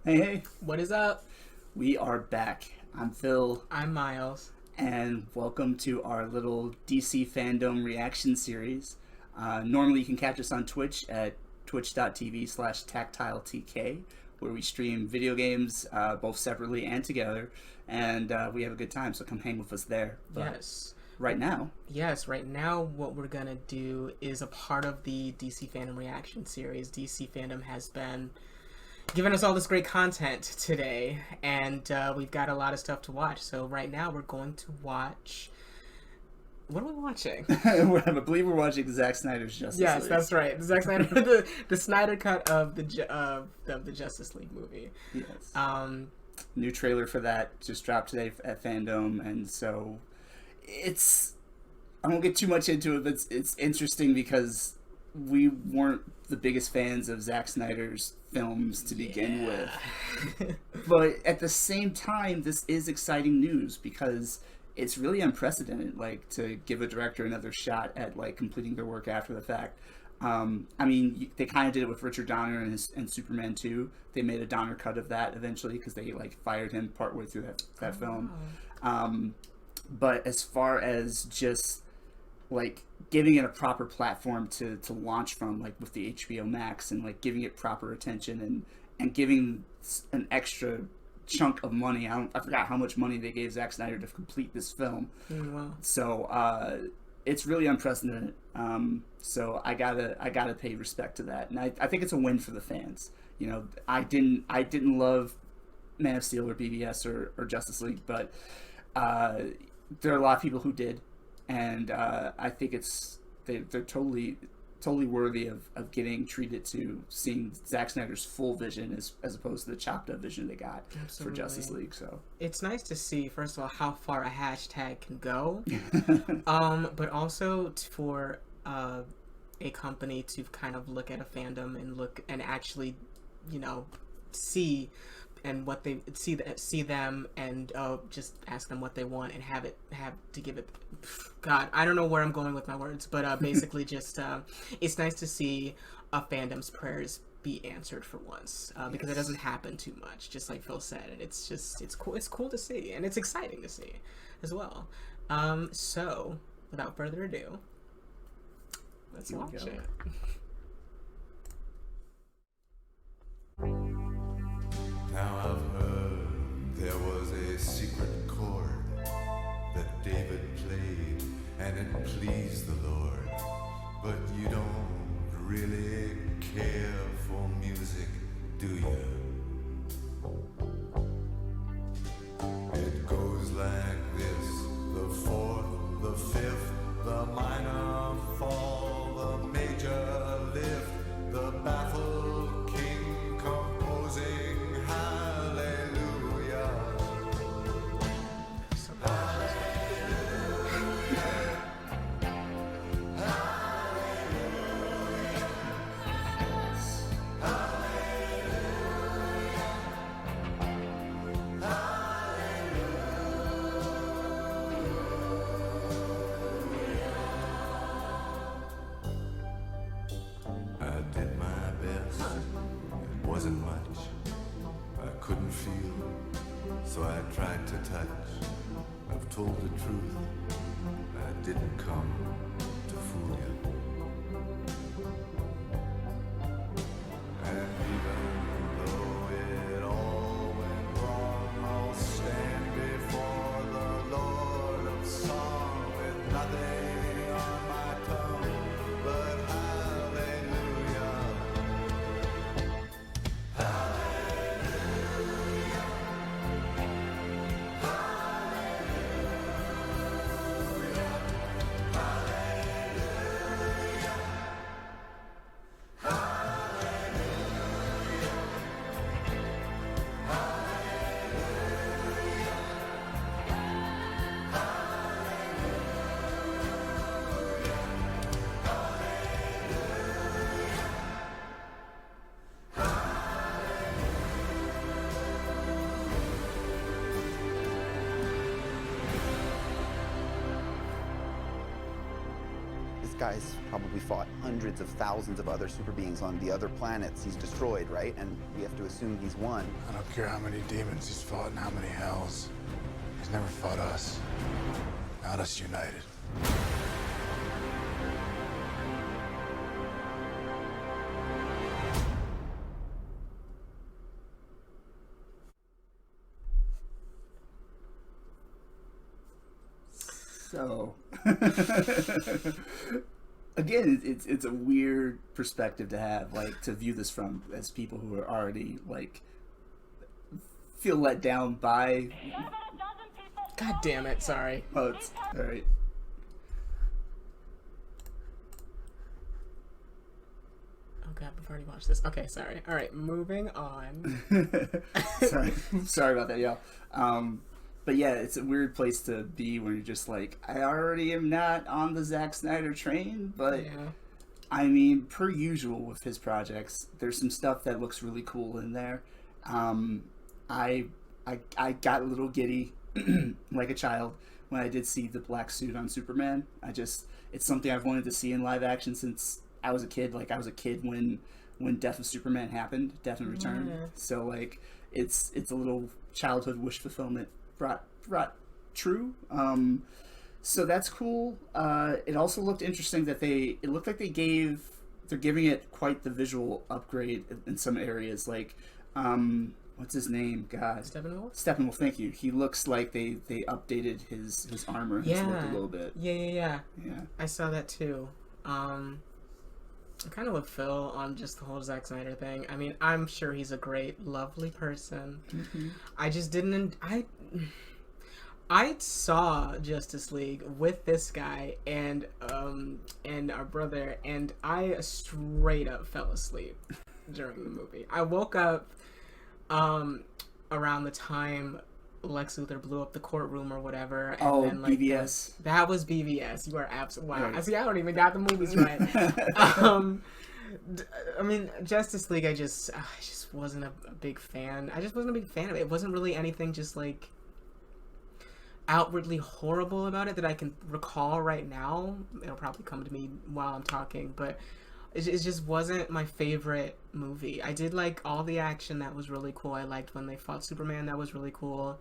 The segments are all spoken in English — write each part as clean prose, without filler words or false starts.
Hey, hey, What is up? we are back. I'm Phil, I'm Miles. and welcome to our little DC FANDOME reaction series. Normally, you can catch us on Twitch at twitch.tv/TactileTK, where we stream video games both separately and together, and we have a good time, so come hang with us there. But Yes. right now, Yes, right now what we're gonna do is a part of the DC Fandom reaction series. DC Fandom has been giving us all this great content today, and we've got a lot of stuff to watch. So right now we're going to watch. What are we watching? I believe we're watching Zack Snyder's Justice Yes, League. that's right. Zack Snyder, the Snyder Cut of the Justice League movie. Yes. Um, New trailer for that just dropped today at Fandom, and so it's I won't get too much into it, but it's interesting because we weren't the biggest fans of Zack Snyder's films to begin with. But at the same time, this is exciting news because it's really unprecedented, like, to give a director another shot at, like, completing their work after the fact. I mean, they kind of did it with Richard Donner and Superman 2. They made a Donner cut of that eventually because they, like, fired him partway through that film. But as far as just like giving it a proper platform to launch from, like with the HBO Max, and like giving it proper attention and giving an extra chunk of money. I forgot how much money they gave Zack Snyder to complete this film. well, So it's really unprecedented. So I gotta pay respect to that, and I think it's a win for the fans. You know, I didn't love Man of Steel or BVS or Justice League, but there are a lot of people who did, and I think they're totally worthy of getting treated to seeing Zack Snyder's full vision as opposed to the chopped up vision they got for Justice League. So it's nice to see, first of all, how far a hashtag can go, but also for a company to kind of look at a fandom and look and actually, see and what they see them and just ask them what they want and have to give it. God, I don't know where I'm going with my words, but basically just it's nice to see a fandom's prayers be answered for once, because it doesn't happen too much, just like Phil said, and it's cool to see, and it's exciting to see as well. So without further ado, let's Here we watch go. it. Now I've heard there was a secret chord that David played and it pleased the Lord. But you don't really care for music, do you? It goes like this: the fourth, the fifth, the minor fall, the major lift, the baffled king composing hallelujah. So I did my best. It wasn't much. I couldn't feel, so I tried to touch. I've told the truth. I didn't come to fool you. And even though it all went wrong, I'll stand before the Lord of Song with nothing on my tongue but hallelujah. This guy's probably fought hundreds of thousands of other super beings on the other planets he's destroyed, right? And we have to assume he's won. I don't care how many demons he's fought and how many hells. He's never fought us. Not us united. So, again, it's a weird perspective to have, like, to view this from, as people who are already, like, feel let down by... God damn it, sorry. Oh, it's... Alright. Oh god, we've already watched this. Okay, sorry. Alright, moving on. Sorry about that, y'all. But yeah, it's a weird place to be when you're just like, I already am not on the Zack Snyder train, but Yeah. I mean, per usual with his projects, there's some stuff that looks really cool in there. I got a little giddy, like a child, when I did see the black suit on Superman. it's something I've wanted to see in live action since I was a kid. Like, I was a kid when Death of Superman happened, Death and Return. Yeah. So like, it's a little childhood wish fulfillment brought true. So that's cool. It also looked interesting that it looked like they're giving it quite the visual upgrade in some areas. Like, what's his name? God. Steppenwolf? Steppenwolf, thank you. He looks like they updated his armor and his look a little bit. Yeah. Yeah. I saw that too. I kind of with Phil on just the whole Zack Snyder thing. I mean, I'm sure he's a great, lovely person. Mm-hmm. I just didn't... I saw Justice League with this guy and our brother, and I straight up fell asleep during the movie. I woke up around the time Lex Luthor blew up the courtroom or whatever. And then, like, BVS. That was BVS. You are absolutely... Wow. Right. See, I don't even got the movies right. I mean, Justice League, I just wasn't a big fan. I just wasn't a big fan of it. It wasn't really anything just, like, outwardly horrible about it that I can recall right now. It'll probably come to me while I'm talking, but it just wasn't my favorite movie. I did like all the action. That was really cool. I liked when they fought Superman. That was really cool.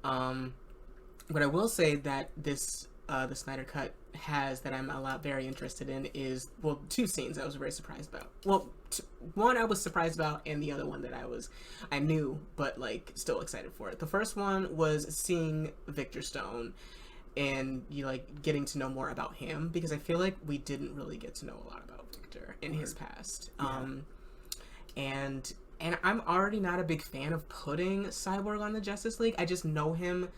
What I will say that this the Snyder Cut has that I'm very interested in is, well, two scenes I was very surprised about. Well, one I was surprised about, and the other one that I knew, but, like, still excited for it. The first one was seeing Victor Stone and getting to know more about him, because I feel like we didn't really get to know a lot about Victor in his past. Yeah. And I'm already not a big fan of putting Cyborg on the Justice League. I just know him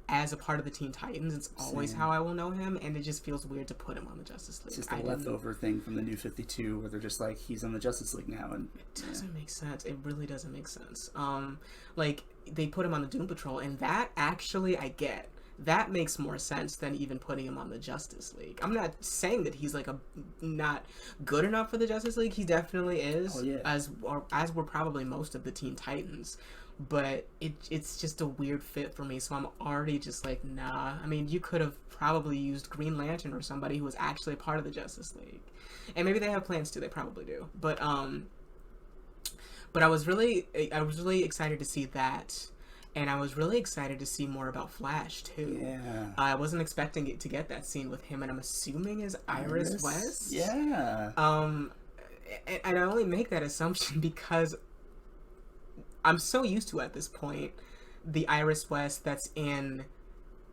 as a part of the Teen Titans. It's always how I will know him, and it just feels weird to put him on the Justice League. It's just a leftover thing from the New 52 where they're just like, he's on the Justice League now. And it doesn't make sense. It really doesn't make sense. Like, they put him on the Doom Patrol, and that actually I get. That makes more sense than even putting him on the Justice League. I'm not saying that he's like not good enough for the Justice League. He definitely is, as were probably most of the Teen Titans. But it's just a weird fit for me, so I'm already just like, nah. I mean, you could have probably used Green Lantern or somebody who was actually a part of the Justice League, and maybe they have plans to. They probably do. But I was really excited to see that, and I was really excited to see more about Flash too. Yeah. I wasn't expecting it to get that scene with him, and I'm assuming is Iris West. Yeah. And I only make that assumption because I'm so used to, at this point, the Iris West that's in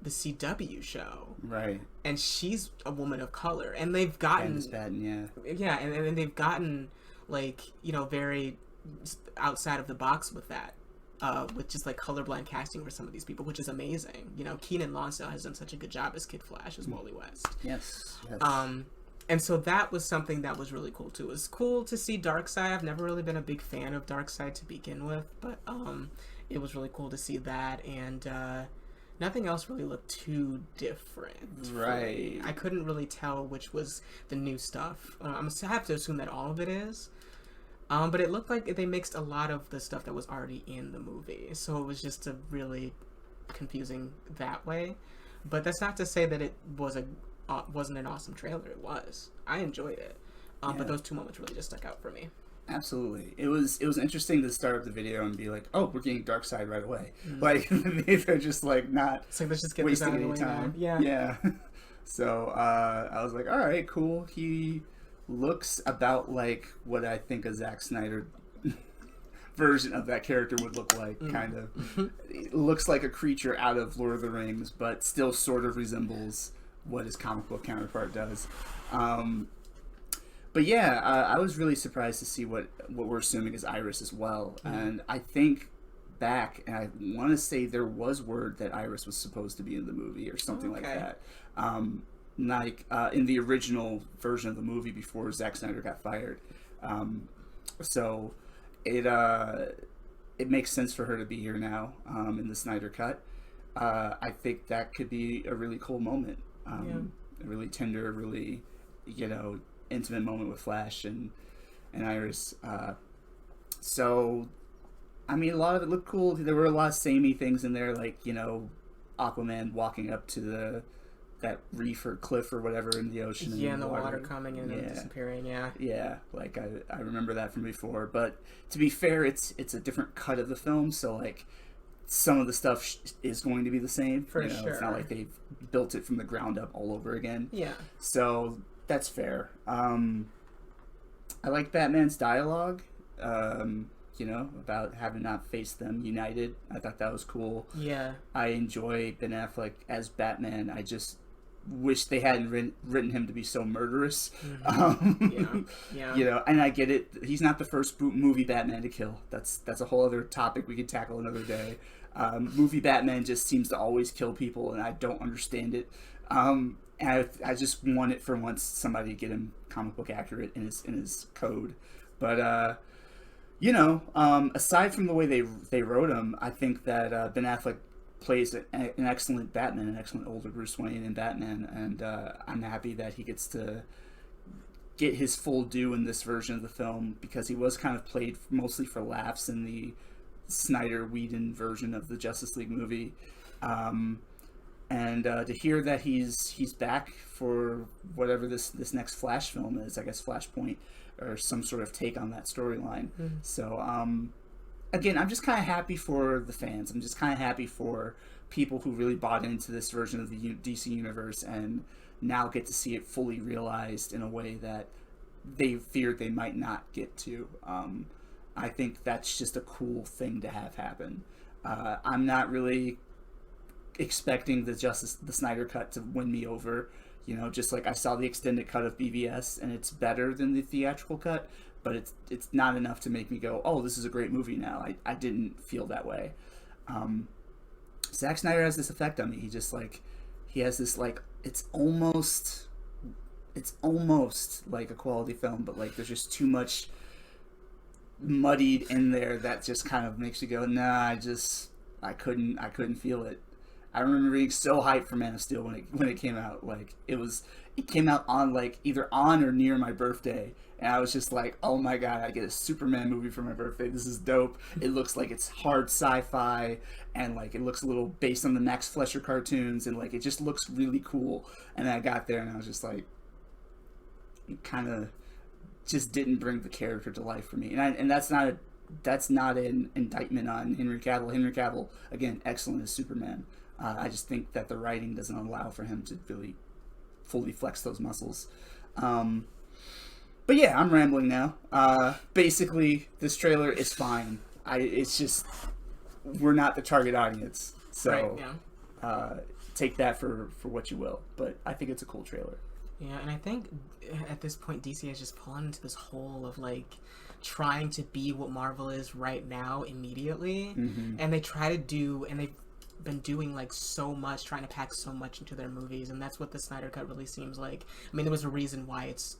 the CW show. Right. And she's a woman of color. And they've gotten... Candice Patton, yeah. Yeah, and they've gotten, like, very outside of the box with that. With just, like, colorblind casting for some of these people, which is amazing. Keenan Lonsdale has done such a good job as Kid Flash, as Wally West. Yes. And so that was something that was really cool too. It was cool to see Darkseid. I've never really been a big fan of Darkseid to begin with, but it was really cool to see that, and nothing else really looked too different. Right. I couldn't really tell which was the new stuff. I'm gonna have to assume that all of it is. But it looked like they mixed a lot of the stuff that was already in the movie, so it was just a really confusing that way. But that's not to say that it was a wasn't an awesome trailer. It was. I enjoyed it. But those two moments really just stuck out for me. Absolutely. It was interesting to start up the video and be like, oh, we're getting Darkseid right away. Like, they're just like not it's like, let's just get this out of the way now. Yeah. So I was like, all right, cool. He looks about like what I think a Zack Snyder version of that character would look like, kind of. It looks like a creature out of Lord of the Rings, but still sort of resembles what his comic book counterpart does. But yeah, I was really surprised to see what we're assuming is Iris as well. And I think back, and I want to say there was word that Iris was supposed to be in the movie or something like that. In the original version of the movie before Zack Snyder got fired. So it makes sense for her to be here now in the Snyder Cut. I think that could be a really cool moment. A really tender, really, intimate moment with Flash and Iris. So, I mean, a lot of it looked cool. There were a lot of samey things in there, like, Aquaman walking up to that reef or cliff or whatever in the ocean. Yeah, and the water coming in and disappearing, Yeah, like, I remember that from before. But to be fair, it's a different cut of the film, so, like, some of the stuff is going to be the same. For sure. It's not like they've built it from the ground up all over again. Yeah. So that's fair. I like Batman's dialogue, about having not faced them united. I thought that was cool. Yeah. I enjoy Ben Affleck as Batman. I just wish they hadn't written him to be so murderous. Yeah. And I get it. He's not the first movie Batman to kill. That's a whole other topic we could tackle another day. Movie Batman just seems to always kill people, and I don't understand it. And I just want it for once somebody to get him comic book accurate in his code. But aside from the way they wrote him, I think that Ben Affleck plays an excellent Batman, an excellent older Bruce Wayne in Batman, and I'm happy that he gets to get his full due in this version of the film, because he was kind of played mostly for laughs in the Snyder-Whedon version of the Justice League movie. And to hear that he's back for whatever this next Flash film is, I guess Flashpoint, or some sort of take on that storyline. So, again, I'm just kind of happy for the fans. I'm just kind of happy for people who really bought into this version of the DC universe and now get to see it fully realized in a way that they feared they might not get to. I think that's just a cool thing to have happen. I'm not really expecting the Snyder Cut to win me over. Just like I saw the extended cut of BVS and it's better than the theatrical cut, but it's not enough to make me go, oh, this is a great movie now. I didn't feel that way. Zack Snyder has this effect on me. He has this, like, it's almost like a quality film, but like there's just too much muddied in there that just kind of makes you go, nah, I couldn't feel it. I remember being so hyped for Man of Steel when it came out. Like, it came out on, like, either on or near my birthday, and I was just like, oh my god, I get a Superman movie for my birthday. This is dope. It looks like it's hard sci-fi, and like it looks a little based on the Max Fleischer cartoons, and like it just looks really cool. And then I got there and I was just like, it kind of just didn't bring the character to life for me. And that's not an indictment on Henry Cavill. Henry Cavill, again, excellent as Superman. I just think that the writing doesn't allow for him to really fully flex those muscles. But yeah, I'm rambling now. Basically, this trailer is fine. It's just, we're not the target audience. So right, yeah. Take that for what you will. But I think it's a cool trailer. Yeah, and I think at this point, DC has just fallen into this hole of, like, trying to be what Marvel is right now immediately. Mm-hmm. And they try to do, and they've been doing, like, so much, trying to pack so much into their movies, and that's what the Snyder Cut really seems like. I mean, there was a reason why it's,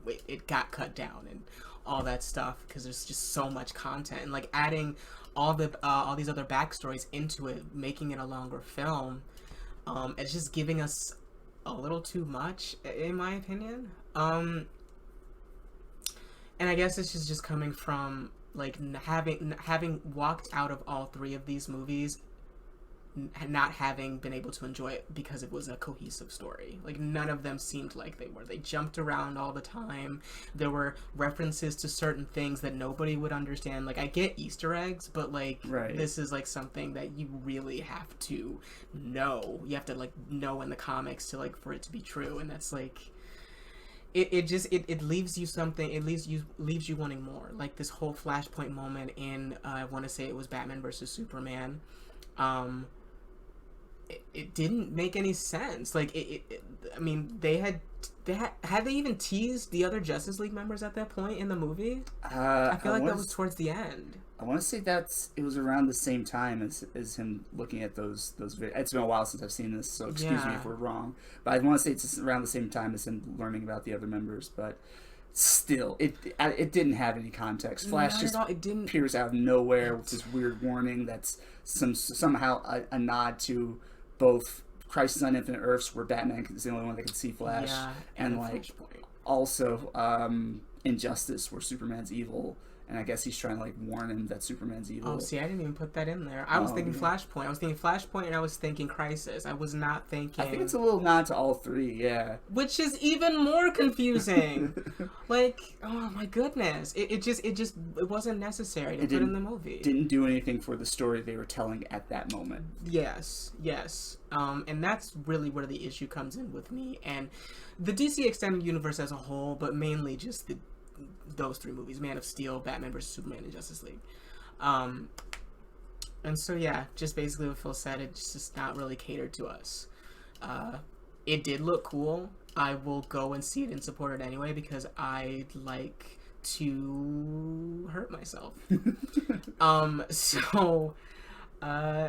it got cut down and all that stuff, because there's just so much content, and, like, adding all these other backstories into it, making it a longer film, it's just giving us a little too much, in my opinion. And I guess this is just coming from, like, having walked out of all three of these movies not having been able to enjoy it because it was a cohesive story. Like, none of them seemed like they were. They jumped around all the time. There were references to certain things that nobody would understand. Like, I get Easter eggs, but, like, this is, like, something that you really have to know. You have to, like, know in the comics to, like, for it to be true. And that's, like... It leaves you something. It leaves you wanting more. Like this whole Flashpoint moment in I want to say it was Batman versus Superman. It didn't make any sense. Like I mean, had they even teased the other Justice League members at that point in the movie? I feel like that was towards the end. I want to say it was around the same time as him looking at those videos. It's been a while since I've seen this, so excuse me if we're wrong. But I want to say it's around the same time as him learning about the other members. But still, it didn't have any context. Flash just appears out of nowhere with this weird warning that's somehow a nod to both Crisis on Infinite Earths, where Batman is the only one that can see Flash, and like also Injustice, where Superman's evil. And I guess he's trying to, like, warn him that Superman's evil. Oh, see, I didn't even put that in there. I was thinking Flashpoint. I was thinking Flashpoint, and I was thinking Crisis. I was not thinking... I think it's a little nod to all three, yeah. Which is even more confusing. Like, oh my goodness. It wasn't necessary to put in the movie. Didn't do anything for the story they were telling at that moment. Yes. And that's really where the issue comes in with me. And the DC Extended Universe as a whole, but mainly just those three movies, Man of Steel, Batman vs. Superman, and Justice League. And so, yeah, just basically what Phil said, it's just not really catered to us. It did look cool. I will go and see it and support it anyway because I like to hurt myself.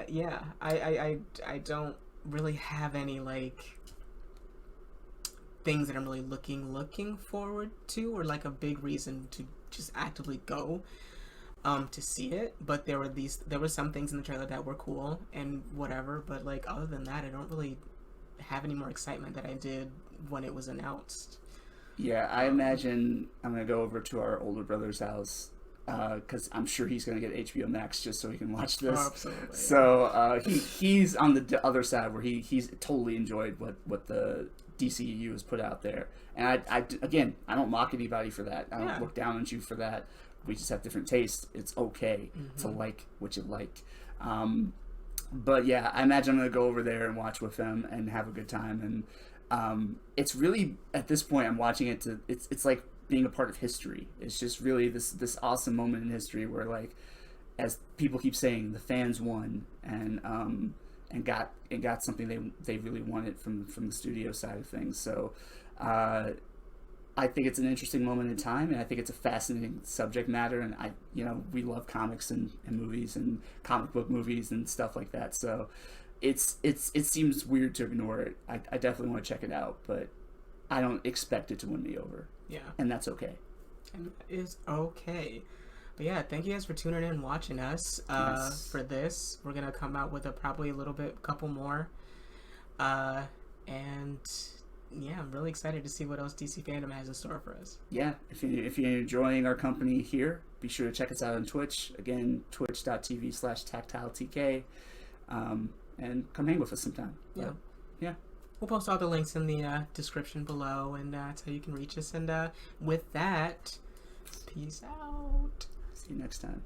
Yeah, I don't really have any, like... things that I'm really looking forward to, or like a big reason to just actively go to see it. But there were some things in the trailer that were cool and whatever, but like other than that, I don't really have any more excitement that I did when it was announced. Yeah, I imagine I'm gonna go over to our older brother's house because I'm sure he's gonna get HBO Max just so he can watch this. Oh, absolutely. So he's on the other side where he's totally enjoyed what the DCEU has put out there, and I don't mock anybody for that. I don't look down on you for that. We just have different tastes. It's okay to like what you like. But yeah, I imagine I'm gonna go over there and watch with them and have a good time. And it's really, at this point, I'm watching it it's like being a part of history. It's just really this awesome moment in history where, like, as people keep saying, the fans won and got something they really wanted from the studio side of things. So I think it's an interesting moment in time, and I think it's a fascinating subject matter. And we love comics and movies and comic book movies and stuff like that. So it seems weird to ignore it. I definitely want to check it out, but I don't expect it to win me over. Yeah, and that's okay. And it is okay. But yeah, thank you guys for tuning in and watching us for this. We're going to come out with probably a couple more. And yeah, I'm really excited to see what else DC Fandom has in store for us. Yeah, if you're enjoying our company here, be sure to check us out on Twitch. Again, twitch.tv/TactileTK. And come hang with us sometime. Yeah. Yeah. We'll post all the links in the description below, and that's how you can reach us. And with that, peace out. See you next time.